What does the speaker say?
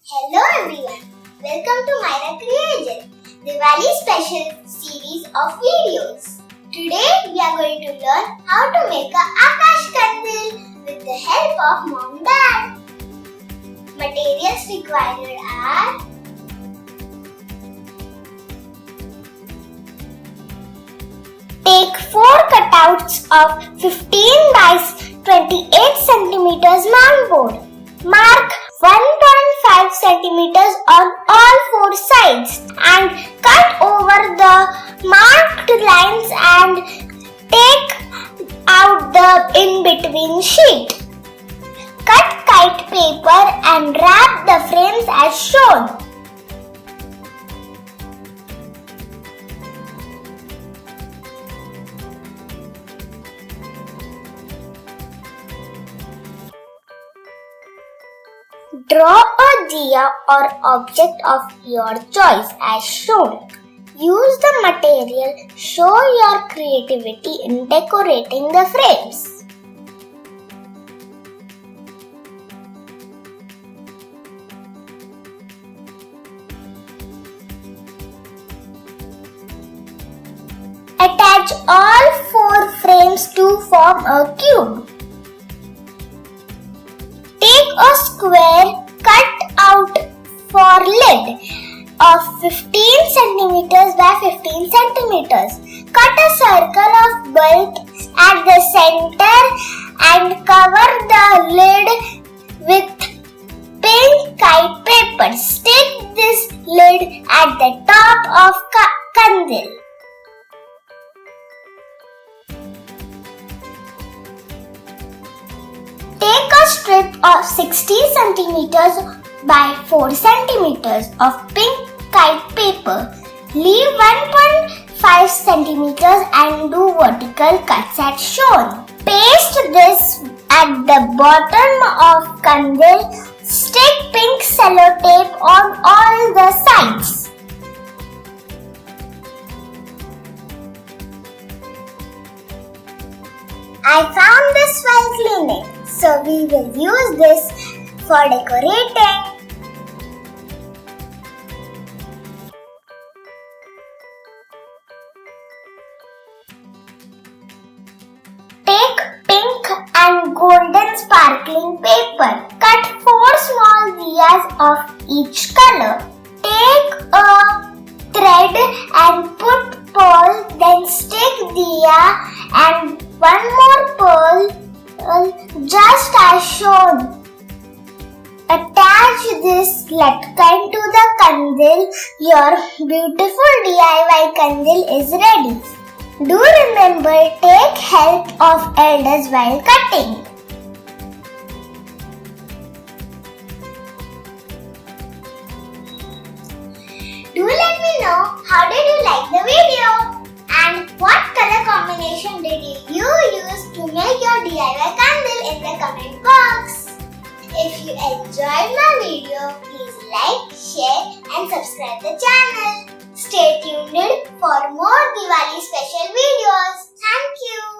Hello everyone, welcome to Myra Creation, Diwali special series of videos. Today we are going to learn how to make a Akash Kandil with the help of mom and dad. Materials required are take 4 cutouts of 15 by 28 cm long board. Mark 1.5 cm on all 4 sides and cut over the marked lines and take out the in-between sheet. Cut kite paper and wrap the frames as shown. Draw a diya or object of your choice as shown. Use the material. Show your creativity in decorating the frames. Attach all 4 frames to form a cube. Take a square cut out for lid of 15 cm by 15 cm. Cut a circle of bulb at the center and cover the lid with pink kite paper. Stick this lid at the top of kandil. Take a strip of 60 cm by 4 cm of pink kite paper. Leave 1.5 cm and do vertical cuts as shown. Paste this at the bottom of kandil. Stick pink cello tape on all the sides. I found this while cleaning, so we will use this for decorating. Take pink and golden sparkling paper. Cut 4 small diyas of each color. Take a thread and put pearl, then stick diya and one more pearl just as shown. Attach this latkan to the kandil. Your beautiful DIY kandil is ready. Do remember, take help of elders while cutting. Do let me know how did you like the video and what color combination did you use to make your DIY candle in the comment box. If you enjoyed my video, please like, share and subscribe the channel. Stay tuned for more Diwali special videos. Thank you.